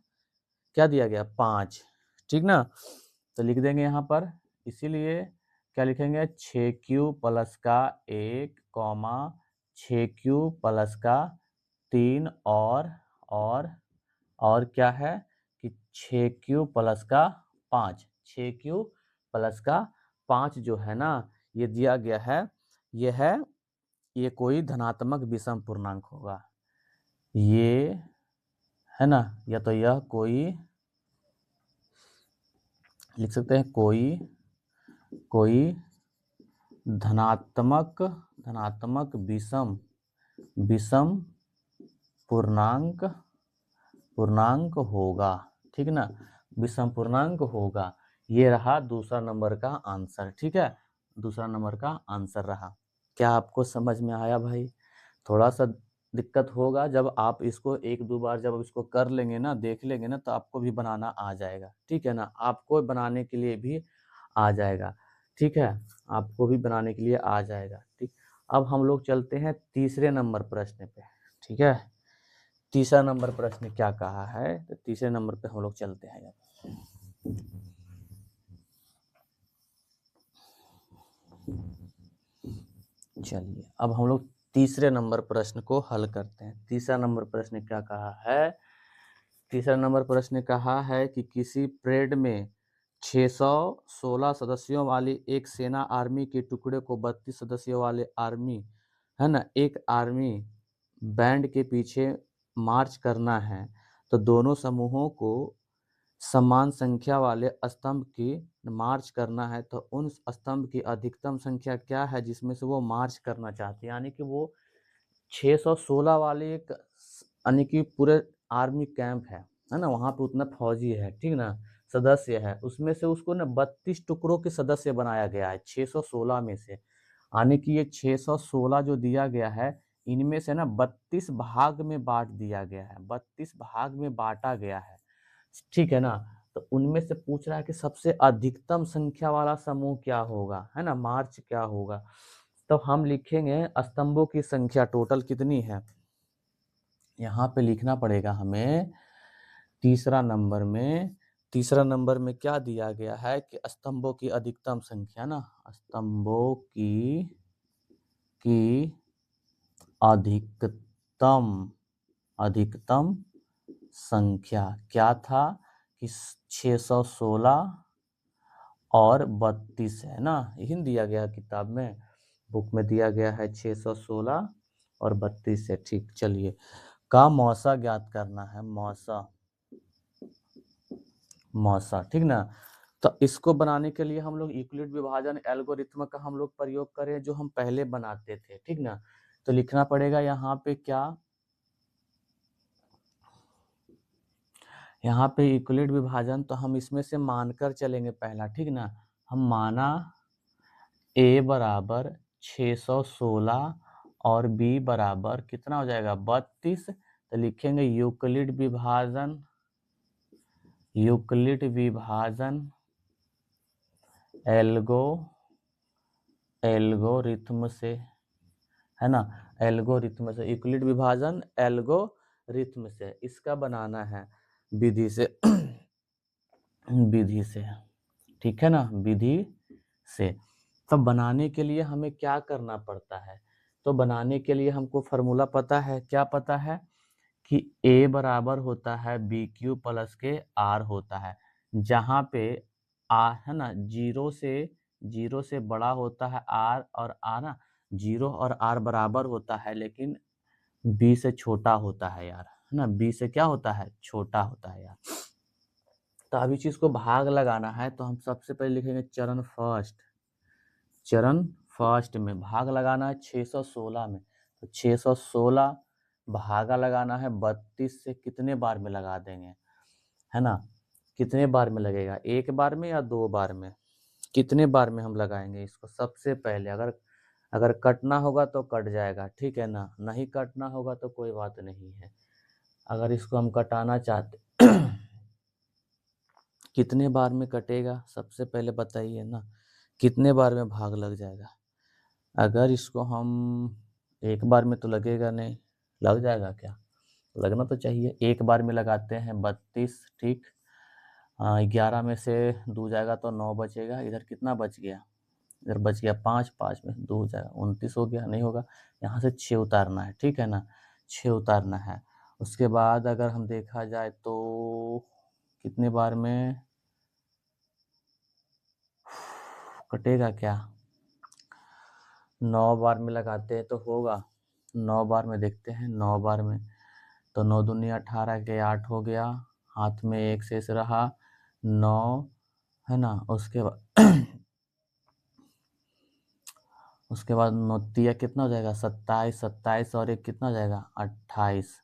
क्या दिया गया 5, ठीक ना। तो लिख देंगे यहाँ पर, इसीलिए क्या लिखेंगे 6q प्लस का 1 कॉमा 6q प्लस का 3 और क्या है कि 6q प्लस का 5, 6q प्लस का 5 जो है ना ये दिया गया है, ये कोई धनात्मक विषम पूर्णांक होगा, ये है ना, या तो यह कोई लिख सकते हैं कोई धनात्मक विषम पूर्णांक होगा, ठीक ना, विषम पूर्णांक होगा। ये रहा दूसरा नंबर का आंसर, ठीक है, दूसरा नंबर का आंसर रहा। क्या आपको समझ में आया भाई? थोड़ा सा दिक्कत होगा, जब आप इसको एक दो बार जब इसको कर लेंगे ना, देख लेंगे ना, तो आपको भी बनाना आ जाएगा, ठीक है ना, आपको बनाने के लिए भी आ जाएगा, ठीक है, आपको भी बनाने के लिए आ जाएगा, ठीक। अब हम लोग चलते हैं तीसरे नंबर प्रश्न पे, ठीक है। तीसरा नंबर प्रश्न क्या कहा है, तो तीसरे नंबर पे हम लोग चलते हैं। चलिए अब हम लोग तीसरे नंबर प्रश्न को हल करते हैं। तीसरा नंबर प्रश्न क्या कहा है? तीसरा नंबर प्रश्न कहा है कि किसी परेड में 616 सदस्यों वाली एक सेना आर्मी के टुकड़े को 32 सदस्यों वाले आर्मी, है ना, एक आर्मी बैंड के पीछे मार्च करना है, तो दोनों समूहों को समान संख्या वाले स्तंभ की मार्च करना है, तो उन स्तंभ की अधिकतम संख्या क्या है जिसमें से वो मार्च करना चाहते हैं। यानी कि वो 616 वाले एक यानी कि पूरे आर्मी कैंप है ना, वहाँ पे उतना फौजी है, ठीक ना, सदस्य है, उसमें से उसको ना 32 टुकड़ों के सदस्य बनाया गया है 616 में से। यानी कि ये 616 जो दिया गया है, इनमें से ना 32 भाग में बांट दिया गया है, 32 भाग में बांटा गया है, ठीक है ना। तो उनमें से पूछ रहा है कि सबसे अधिकतम संख्या वाला समूह क्या होगा, है ना, मार्च क्या होगा। तो हम लिखेंगे स्तंभों की संख्या टोटल कितनी है, यहाँ पे लिखना पड़ेगा हमें। तीसरा नंबर में क्या दिया गया है कि स्तंभों की अधिकतम संख्या ना, स्तंभों की अधिकतम संख्या क्या था कि 616 और 32 है ना, यही दिया गया किताब में, बुक में दिया गया है 616 और 32 है, ठीक। चलिए का मौसा ज्ञात करना है, मौसा, ठीक ना। तो इसको बनाने के लिए हम लोग यूक्लिड विभाजन एल्गोरिथ्म का हम लोग प्रयोग करें जो हम पहले बनाते थे, ठीक ना। तो लिखना पड़ेगा यहाँ पे क्या, यहाँ पे यूक्लिड विभाजन, तो हम इसमें से मानकर चलेंगे पहला, ठीक ना। हम माना a बराबर 616 और b बराबर कितना हो जाएगा 32, तो लिखेंगे यूक्लिड विभाजन एल्गोरिथ्म से, है ना, एल्गोरिथ्म से, यूक्लिड विभाजन एल्गोरिथ्म से इसका बनाना है विधि से ठीक है ना, विधि से। तब बनाने के लिए हमें क्या करना पड़ता है, तो बनाने के लिए हमको फार्मूला पता है, क्या पता है कि a बराबर होता है बी क्यू प्लस के r होता है, जहाँ पे r है ना जीरो से बड़ा होता है r, और r ना 0 और r बराबर होता है, लेकिन b से छोटा होता है यार, है ना, b से क्या होता है, छोटा होता है यार। तो अब इस चीज को भाग लगाना है, तो हम सबसे पहले लिखेंगे चरण फर्स्ट में भाग लगाना है 616 में, तो 616 भागा लगाना है 32 से, कितने बार में लगा देंगे, है ना, कितने बार में लगेगा, एक बार में या दो बार में, कितने बार में हम लगाएंगे इसको। सबसे पहले अगर कटना होगा तो कट जाएगा, ठीक है ना, नहीं कटना होगा तो कोई बात नहीं है। अगर इसको हम कटाना चाहते कितने बार में कटेगा, सबसे पहले बताइए ना, कितने बार में भाग लग जाएगा। अगर इसको हम एक बार में तो लगेगा नहीं, लग जाएगा क्या, लगना तो चाहिए। एक बार में लगाते हैं 32, ठीक, 11 में से 2 जाएगा तो 9 बचेगा। इधर कितना बच गया, इधर बच गया 5, 5 में से 2 जाएगा 29 हो गया, नहीं होगा। यहाँ से 6 उतारना है, ठीक है ना, 6 उतारना है। उसके बाद अगर हम देखा जाए तो कितने बार में कटेगा क्या, 9 बार में लगाते हैं तो होगा, 9 बार में देखते हैं, 9 बार में तो 9 दूनी 18 के 8 हो गया, हाथ में 1 शेष रहा 9, है ना। उसके बाद उसके बाद 9 तिया कितना हो जाएगा 27, 27 और 1 कितना हो जाएगा 28,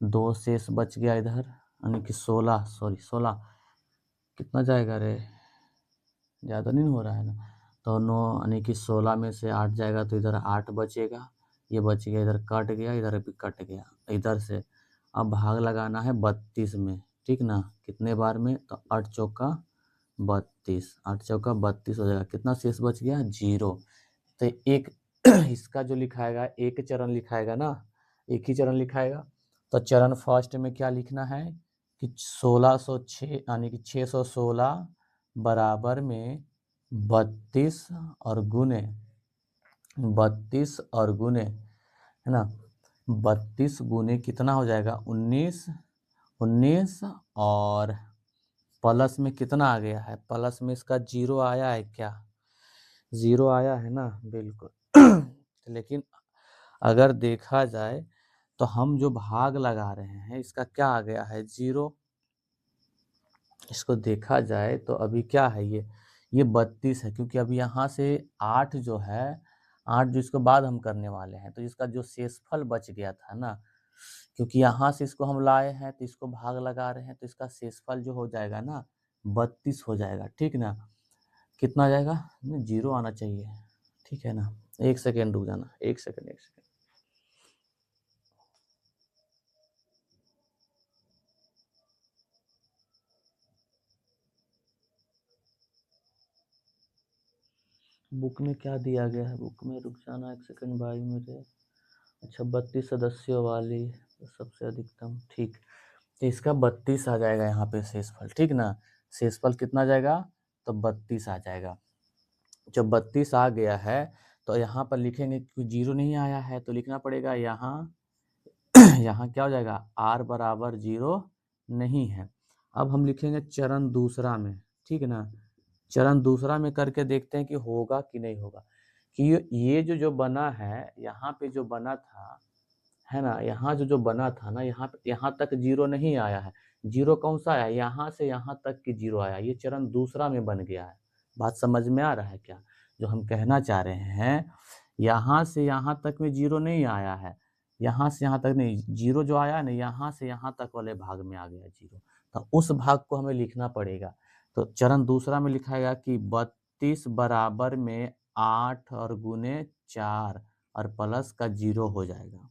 2 शेष बच गया इधर, यानी कि 16, सॉरी 16 कितना जाएगा रे, ज़्यादा नहीं हो रहा है ना। तो 9 यानी कि 16 में से 8 जाएगा तो इधर 8 बचेगा, ये बच गया, इधर कट गया, इधर भी कट गया इधर से। अब भाग लगाना है 32 में, ठीक ना, कितने बार में, तो 8 चौका 32, 8 चौका 32 हो जाएगा, कितना शेष बच गया 0। तो एक इसका जो लिखाएगा एक चरण लिखाएगा ना, एक ही चरण लिखाएगा। तो चरण फर्स्ट में क्या लिखना है कि 1606 यानी कि 616 बराबर में 32 और गुने 32 और गुने, है ना, 32 गुने कितना हो जाएगा 19, 19 और प्लस में कितना आ गया है, प्लस में इसका 0 आया है क्या, 0 आया है ना, बिल्कुल। लेकिन अगर देखा जाए तो हम जो भाग लगा रहे हैं इसका क्या आ गया है 0, इसको देखा जाए तो अभी क्या है ये 32 है, क्योंकि अभी यहाँ से 8 जो है, 8 जो इसको बाद हम करने वाले हैं, तो इसका जो शेषफल बच गया था ना, क्योंकि यहाँ से इसको हम लाए हैं तो इसको भाग लगा रहे हैं, तो इसका शेषफल जो हो जाएगा ना 32 हो जाएगा, ठीक ना। कितना आ जाएगा, 0 आना चाहिए, ठीक है ना। 1 सेकेंड रुक जाना, 1 सेकेंड, 1 सेकेंड। बुक में क्या दिया गया है, बुक में रुक जाना 1 सेकेंड भाई मेरे। अच्छा 32 सदस्यों वाली तो सबसे अधिकतम, ठीक, तो इसका 32 आ जाएगा यहाँ पे शेषफल, ठीक ना। शेषफल कितना आ जाएगा, तो 32 आ जाएगा। जब 32 आ गया है तो यहाँ पर लिखेंगे, क्योंकि 0 नहीं आया है तो लिखना पड़ेगा यहाँ यहाँ क्या हो जाएगा, r बराबर 0 नहीं है। अब हम लिखेंगे चरण दूसरा में, ठीक है ना, चरण दूसरा में करके देखते हैं कि होगा कि नहीं होगा, कि ये जो बना है यहाँ पे जो बना था, है ना, यहाँ जो बना था ना, यहाँ तक 0 नहीं आया है, 0 कौन सा आया, यहाँ से यहाँ तक की 0 आया, ये चरण दूसरा में बन गया है। बात समझ में आ रहा है क्या, जो हम कहना चाह रहे हैं, यहाँ से यहाँ तक में 0 नहीं आया है, यहाँ से यहाँ तक नहीं, 0 जो आया ना यहाँ से यहाँ तक वाले भाग में आ गया 0, तो उस भाग को हमें लिखना पड़ेगा। तो चरण दूसरा में लिखाएगा कि 32 बराबर में 8 और गुने 4 और प्लस का 0 हो जाएगा,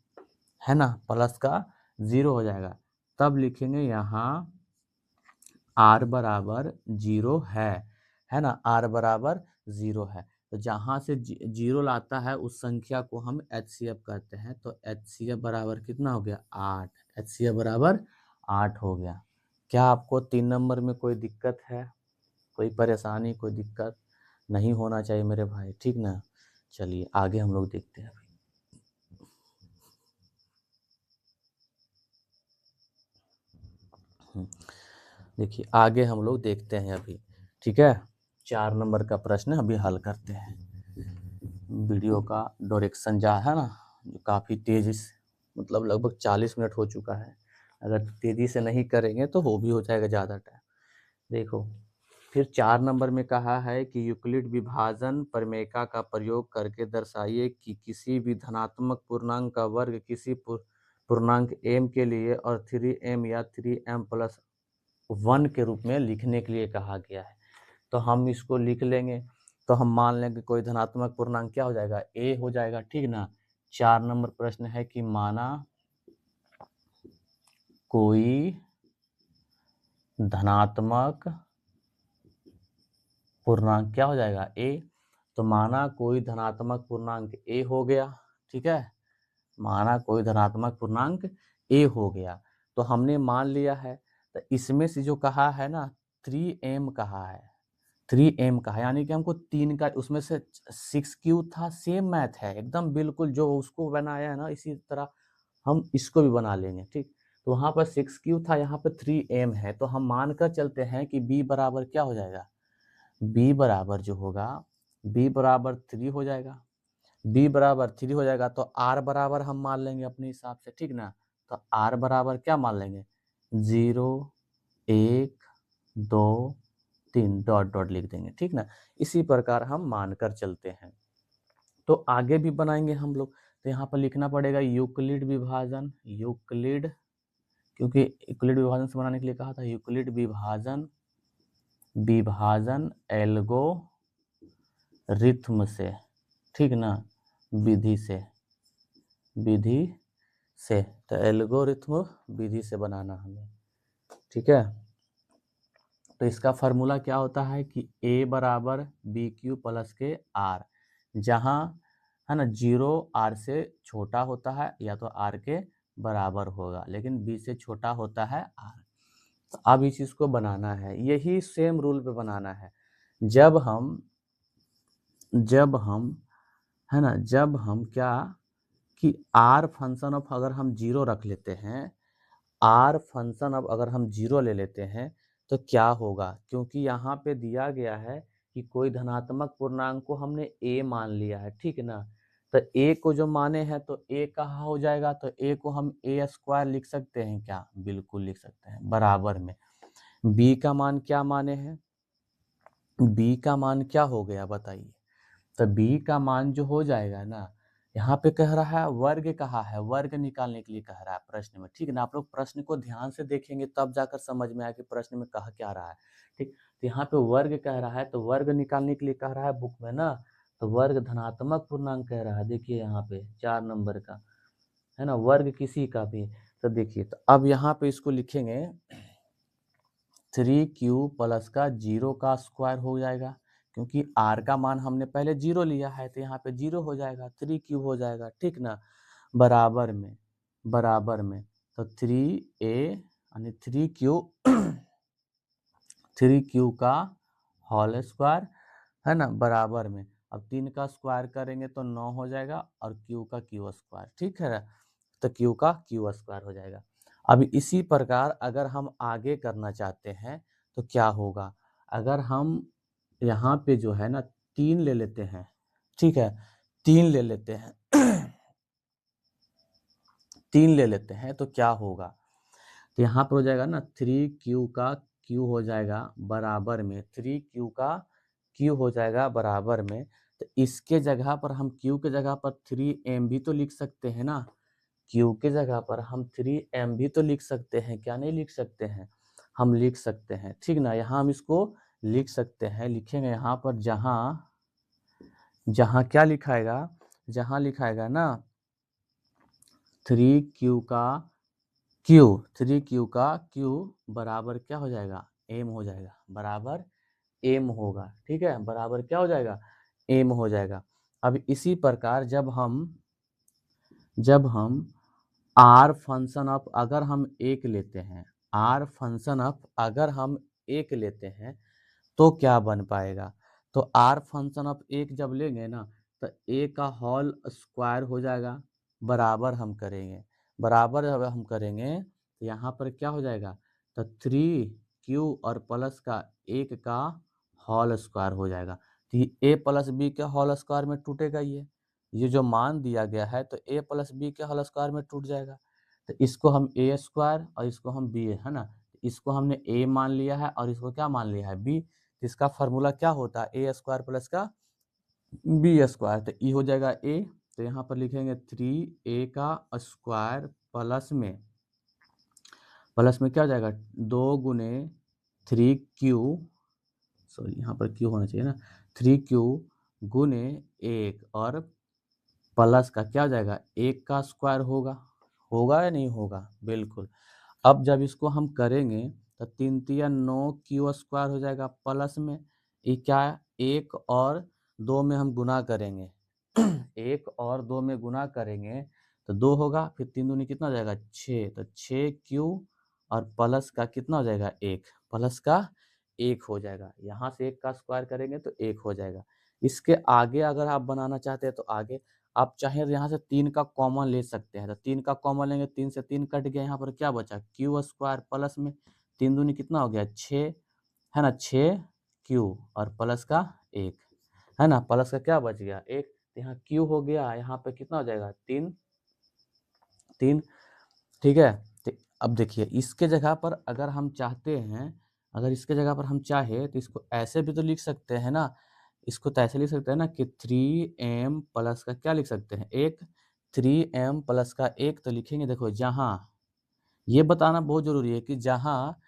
है ना, प्लस का 0 हो जाएगा। तब लिखेंगे यहाँ r बराबर 0 है ना, r बराबर 0 है। तो जहाँ से 0 लाता है उस संख्या को हम HCF कहते हैं। तो HCF बराबर कितना हो गया 8, HCF बराबर 8 हो गया। क्या आपको 3 नंबर में कोई दिक्कत है, कोई परेशानी, कोई दिक्कत नहीं होना चाहिए मेरे भाई, ठीक ना। चलिए आगे हम लोग देखते हैं। देखिए आगे हम लोग देखते हैं अभी, ठीक है। 4 नंबर का प्रश्न अभी हल करते हैं। वीडियो का डायरेक्शन जा है ना, जो काफ़ी तेज़ी से, मतलब लगभग 40 मिनट हो चुका है, अगर तेज़ी से नहीं करेंगे तो वो भी हो जाएगा ज़्यादा टाइम। देखो फिर 4 नंबर में कहा है कि यूक्लिड विभाजन प्रमेय का प्रयोग करके दर्शाइए कि किसी भी धनात्मक पूर्णांक का वर्ग किसी पूर्णांक m के लिए और 3m या 3m+1 के रूप में लिखने के लिए कहा गया है। तो हम इसको लिख लेंगे, तो हम मान लेंगे कोई धनात्मक पूर्णांक क्या हो जाएगा a हो जाएगा, ठीक ना। 4 नंबर प्रश्न है कि माना कोई धनात्मक पूर्णांक क्या हो जाएगा a, तो माना कोई धनात्मक पूर्णांक a हो गया, ठीक है, माना कोई धनात्मक पूर्णांक a हो गया, तो हमने मान लिया है। तो इसमें से जो कहा है ना 3m कहा है, 3m का है, यानी कि हमको 3 का उसमें से 6q था, सेम मैथ है एकदम बिल्कुल, जो उसको बनाया है ना इसी तरह हम इसको भी बना लेंगे, ठीक। तो वहाँ पर 6q था, यहाँ पर 3m है, तो हम मानकर चलते हैं कि b बराबर क्या हो जाएगा, b बराबर जो होगा, b बराबर 3 हो जाएगा, b बराबर 3 हो जाएगा, तो r बराबर हम मान लेंगे अपने हिसाब से, ठीक ना। तो r बराबर क्या मान लेंगे, 0 1 2 3 डॉट डॉट लिख देंगे, ठीक ना। इसी प्रकार हम मानकर चलते हैं। तो आगे भी बनाएंगे हम लोग, तो यहाँ पर लिखना पड़ेगा यूक्लिड विभाजन, यूक्लिड, क्योंकि यूक्लिड विभाजन से बनाने के लिए कहा था, यूक्लिड विभाजन, विभाजन एल्गोरिथ्म से, ठीक ना, विधि से, विधि से, तो एल्गोरिथ्म विधि से बनाना हमें, ठीक है। तो इसका फार्मूला क्या होता है कि a बराबर बी क्यू प्लस के आर, जहाँ है ना 0 r से छोटा होता है या तो r के बराबर होगा, लेकिन b से छोटा होता है r। तो अब इस चीज़ को बनाना है, यही सेम रूल पे बनाना है। जब हम है ना, जब हम क्या कि r फंक्शन ऑफ अगर हम 0 रख लेते हैं, r फंक्शन अब अगर हम 0 ले लेते हैं तो क्या होगा, क्योंकि यहाँ पे दिया गया है कि कोई धनात्मक पूर्णांक को हमने a मान लिया है, ठीक है ना। तो a को जो माने हैं तो a कहाँ हो जाएगा, तो a को हम a स्क्वायर लिख सकते हैं क्या, बिल्कुल लिख सकते हैं, बराबर में b का मान क्या माने हैं, b का मान क्या हो गया बताइए। तो b का मान जो हो जाएगा ना, यहाँ पे कह रहा है वर्ग, कहा है वर्ग निकालने के लिए कह रहा है प्रश्न में, ठीक है ना। आप लोग प्रश्न को ध्यान से देखेंगे तब जाकर समझ में आया कि प्रश्न में कहा क्या रहा है, ठीक। तो यहाँ पे वर्ग कह रहा है, तो वर्ग निकालने के लिए कह रहा है बुक में ना, तो वर्ग धनात्मक पूर्णांक कह रहा है, देखिए यहाँ पे 4 नंबर का है ना, वर्ग किसी का भी। तो देखिए, तो अब यहाँ पे इसको लिखेंगे 3q प्लस का 0 का स्क्वायर हो जाएगा, क्योंकि r का मान हमने पहले 0 लिया है, तो यहाँ पे 0 हो जाएगा, 3q हो जाएगा, ठीक ना, बराबर में तो 3a यानी 3q का होल स्क्वायर है ना, बराबर में, अब 3 का स्क्वायर करेंगे तो 9 हो जाएगा, और q का q स्क्वायर, ठीक है, तो q का q स्क्वायर हो जाएगा। अब इसी प्रकार अगर हम आगे करना चाहते हैं तो क्या होगा, अगर हम यहाँ पे जो है ना 3 ले लेते हैं, ठीक है, 3 ले लेते हैं 3 ले लेते हैं तो क्या होगा, तो यहाँ पर हो जाएगा ना 3q का q हो जाएगा बराबर में, 3q का q हो जाएगा बराबर में, तो इसके जगह पर हम q के जगह पर 3m भी तो लिख सकते हैं ना, q के जगह पर हम 3m भी तो लिख सकते हैं, क्या नहीं लिख सकते हैं, हम लिख सकते हैं, ठीक ना। यहाँ हम इसको लिख सकते हैं, लिखेंगे यहाँ पर जहाँ क्या लिखाएगा, जहाँ लिखाएगा ना 3q का q बराबर क्या हो जाएगा, m हो जाएगा, बराबर m होगा, ठीक है, बराबर क्या हो जाएगा, m हो जाएगा। अब इसी प्रकार जब हम r फंक्शन ऑफ अगर हम 1 लेते हैं, r फंक्शन ऑफ अगर हम 1 लेते हैं तो क्या बन पाएगा, तो r फंक्शन ऑफ 1 जब लेंगे ना तो a का होल स्क्वायर हो जाएगा, बराबर हम करेंगे, बराबर जब हम करेंगे तो यहाँ पर क्या हो जाएगा, तो 3q और प्लस का 1 का होल स्क्वायर हो जाएगा, तो ये a प्लस बी के होल स्क्वायर में टूटेगा, ये जो मान दिया गया है तो a प्लस बी के होल स्क्वायर में टूट जाएगा, तो इसको हम a स्क्वायर और इसको हम b है ना, इसको हमने a मान लिया है और इसको क्या मान लिया है b, इसका फार्मूला क्या होता है a स्क्वायर प्लस का b स्क्वायर, तो ई हो जाएगा a, तो यहाँ पर लिखेंगे 3a का स्क्वायर प्लस में क्या हो जाएगा 2 गुने 3q, सॉरी यहाँ पर q होना चाहिए ना, 3q गुने 1 और प्लस का क्या हो जाएगा 1 का स्क्वायर होगा या नहीं होगा, बिल्कुल। अब जब इसको हम करेंगे तो 3 तिया 9q स्क्वायर हो जाएगा, प्लस में ये क्या 1 और 2 में हम गुना करेंगे 1 और 2 में गुना करेंगे तो 2 होगा, फिर 3 दूनी कितना हो जाएगा 6, तो 6q और प्लस का कितना हो जाएगा 1, प्लस का 1 हो जाएगा, यहाँ से 1 का स्क्वायर करेंगे तो 1 हो जाएगा। इसके आगे अगर आप बनाना चाहते हैं तो आगे आप चाहें तो यहाँ से 3 का कॉमन ले सकते हैं, तो 3 का कॉमन लेंगे, 3 से 3 कट गया, यहाँ पर क्या बचा क्यू स्क्वायर प्लस में 3 दूनी कितना हो गया 6, है ना 6 क्यू और प्लस का 1, है ना, प्लस का क्या बच गया 1, यहाँ क्यू हो गया, यहाँ पे कितना हो जाएगा 3, ठीक है। तो अब देखिए इसके जगह पर अगर हम चाहते हैं, अगर इसके जगह पर हम चाहे तो इसको ऐसे भी तो लिख सकते हैं ना, इसको तो ऐसे लिख सकते हैं ना कि 3m प्लस का क्या लिख सकते हैं 1, 3m प्लस का 1 तो लिखेंगे, देखो जहाँ ये बताना बहुत जरूरी है कि जहाँ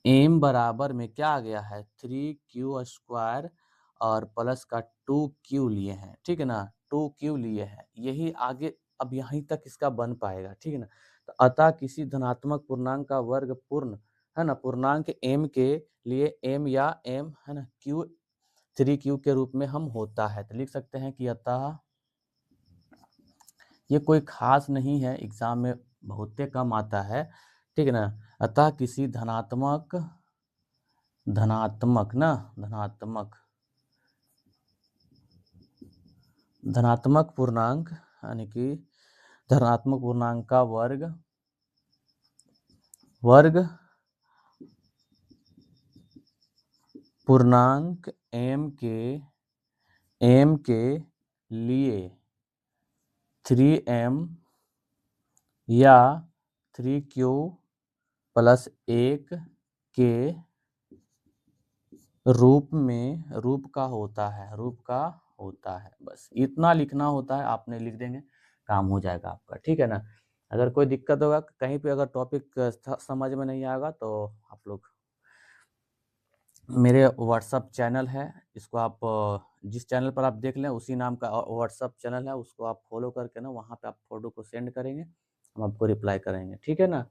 m बराबर में क्या आ गया है 3q स्क्वायर और प्लस का 2q लिए हैं, ठीक है ना, 2q लिए हैं, यही आगे अब यहीं तक इसका बन पाएगा, ठीक है ना। तो अतः किसी धनात्मक पूर्णांक का वर्ग पूर्ण, है ना, पूर्णांक m के लिए m या m, है ना, q 3q के रूप में हम होता है, तो लिख सकते हैं कि अतः ये कोई खास नहीं है, एग्जाम में बहुत कम आता है, ठीक है ना। अतः किसी धनात्मक पूर्णांक यानी कि धनात्मक पूर्णांक का वर्ग पूर्णांक m के लिए 3m या 3q प्लस 1 के रूप का होता है, बस इतना लिखना होता है, आपने लिख देंगे काम हो जाएगा आपका, ठीक है ना। अगर कोई दिक्कत होगा कहीं पे, अगर टॉपिक समझ में नहीं आएगा तो आप लोग मेरे व्हाट्सअप चैनल है, इसको आप जिस चैनल पर आप देख लें उसी नाम का व्हाट्सअप चैनल है, उसको आप फॉलो करके ना वहाँ पे आप फोटो को सेंड करेंगे, हम आपको रिप्लाई करेंगे, ठीक है ना,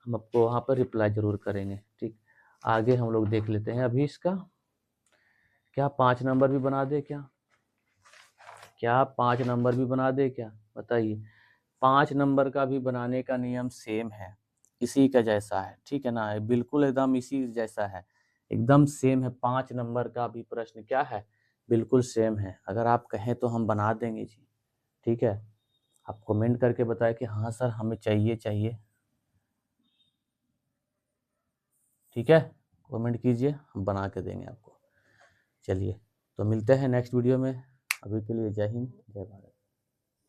हम आपको वहाँ पर रिप्लाई जरूर करेंगे, ठीक। आगे हम लोग देख लेते हैं अभी इसका, क्या 5 नंबर भी बना दे क्या 5 नंबर भी बना दे क्या, बताइए। 5 नंबर का भी बनाने का नियम सेम है, इसी का जैसा है, ठीक है ना, बिल्कुल एकदम इसी जैसा है, एकदम सेम है। 5 नंबर का भी प्रश्न क्या है, बिल्कुल सेम है, अगर आप कहें तो हम बना देंगे जी, ठीक है। आप कमेंट करके बताएं कि हाँ सर हमें चाहिए, ठीक है, कमेंट कीजिए, हम बना के देंगे आपको। चलिए तो मिलते हैं नेक्स्ट वीडियो में, अभी के लिए जय हिंद जय भारत।